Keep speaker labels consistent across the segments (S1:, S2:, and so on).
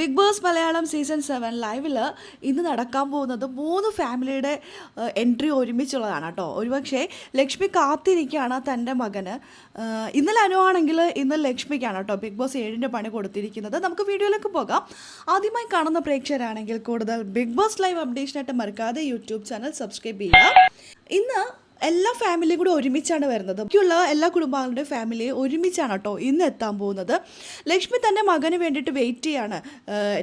S1: Big boss Malayalam season 7 ലൈവിൽ ഇന്ന് നടക്കാൻ പോകുന്നത് 3 ഫാമിലിയുടെ എൻട്രി ഒരുമിച്ചുള്ളതാണ് കേട്ടോ. ഒരുപക്ഷെ ലക്ഷ്മി കാത്തിരിക്കുകയാണ് തൻ്റെ മകന്. ഇന്നലെ അനുവാണെങ്കിൽ ഇന്ന് ലക്ഷ്മിക്കാണ് കേട്ടോ ബിഗ് ബോസ് 7ൻ്റെ പണി കൊടുത്തിരിക്കുന്നത്. നമുക്ക് വീഡിയോയിലേക്ക് പോകാം. ആദ്യമായി കാണുന്ന പ്രേക്ഷകരാണെങ്കിൽ കൂടുതൽ ബിഗ് ബോസ് ലൈവ് അപ്ഡേഷനായിട്ട് മറക്കാതെ യൂട്യൂബ് ചാനൽ സബ്സ്ക്രൈബ് ചെയ്യുക. ഇന്ന് എല്ലാ ഫാമിലിയും കൂടെ ഒരുമിച്ചാണ് വരുന്നത്. ബാക്കിയുള്ള എല്ലാ കുടുംബാംഗങ്ങളുടെയും ഫാമിലി ഒരുമിച്ചാണ് കേട്ടോ ഇന്ന് എത്താൻ പോകുന്നത്. ലക്ഷ്മി തൻ്റെ മകന് വേണ്ടിയിട്ട് വെയിറ്റ് ചെയ്യാണ്.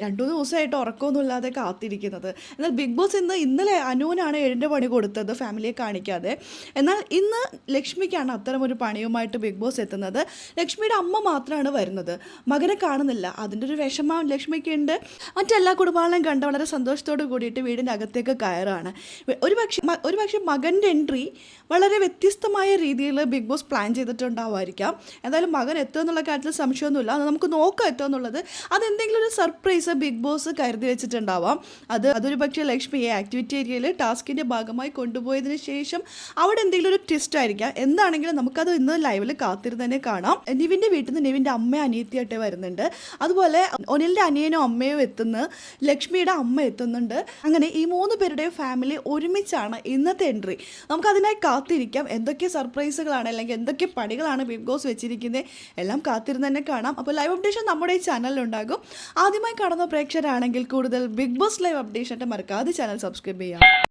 S1: 2-3 ദിവസമായിട്ട് ഉറക്കമൊന്നുമില്ലാതെ കാത്തിരിക്കുന്നത്. എന്നാൽ ബിഗ് ബോസ് ഇന്നലെ അനുവിനാണ് 7ൻ്റെ പണി കൊടുത്തത്, ഫാമിലിയെ കാണിക്കാതെ. എന്നാൽ ഇന്ന് ലക്ഷ്മിക്കാണ് അത്തരമൊരു പണിയുമായിട്ട് ബിഗ് ബോസ് എത്തുന്നത്. ലക്ഷ്മിയുടെ അമ്മ മാത്രമാണ് വരുന്നത്, മകനെ കാണുന്നില്ല. അതിൻ്റെ ഒരു വിഷമം ലക്ഷ്മിക്കുണ്ട്. മറ്റെല്ലാ കുടുംബാംഗങ്ങളെയും കണ്ട് വളരെ സന്തോഷത്തോട് കൂടിയിട്ട് വീടിനകത്തേക്ക് കയറാണ്. ഒരുപക്ഷെ മകൻ്റെ എൻട്രി വളരെ വ്യത്യസ്തമായ രീതിയിൽ ബിഗ് ബോസ് പ്ലാൻ ചെയ്തിട്ടുണ്ടാവുമായിരിക്കാം. എന്തായാലും മകൻ എത്തുമെന്നുള്ള കാര്യത്തിൽ സംശയമൊന്നുമില്ല. അത് നമുക്ക് നോക്കാം എത്തുമെന്നുള്ളത്. അതെന്തെങ്കിലും ഒരു സർപ്രൈസ് ബിഗ് ബോസ് കരുതി വെച്ചിട്ടുണ്ടാവാം. അതൊരു പക്ഷേ ലക്ഷ്മിയെ ആക്ടിവിറ്റി ഏരിയയിൽ ടാസ്കിൻ്റെ ഭാഗമായി കൊണ്ടുപോയതിന് ശേഷം അവിടെ എന്തെങ്കിലും ഒരു ട്വിസ്റ്റ് ആയിരിക്കാം. എന്താണെങ്കിലും നമുക്കത് ഇന്ന് ലൈവിൽ കാത്തിരുന്ന് തന്നെ കാണാം. നിവിൻ്റെ വീട്ടിൽ നിന്ന് നിവിൻ്റെ അമ്മ അനിയത്തിയായിട്ട് വരുന്നുണ്ട്. അതുപോലെ ഒനിലിൻ്റെ അനിയനും അമ്മയും എത്തുന്നു, ലക്ഷ്മിയുടെ അമ്മ എത്തുന്നുണ്ട്. അങ്ങനെ ഈ 3 പേരുടെയും ഫാമിലി ഒരുമിച്ചാണ് ഇന്നത്തെ എൻട്രി. നമുക്കതിനായി കാത്തിരിക്കാം. എന്തൊക്കെ സർപ്രൈസുകളാണ് അല്ലെങ്കിൽ എന്തൊക്കെ പണികളാണ് ബിഗ് ബോസ് വെച്ചിരിക്കുന്നത് എല്ലാം കാത്തിരുന്ന് തന്നെ കാണാം. അപ്പോൾ ലൈവ് അപ്ഡേഷൻ നമ്മുടെ ഈ ചാനലിലുണ്ടാകും. ആദ്യമായി കാണുന്ന പ്രേക്ഷകരാണെങ്കിൽ കൂടുതൽ ബിഗ് ബോസ് ലൈവ് അപ്ഡേഷൻ്റെ മറക്കാതെ ചാനൽ സബ്സ്ക്രൈബ് ചെയ്യാം.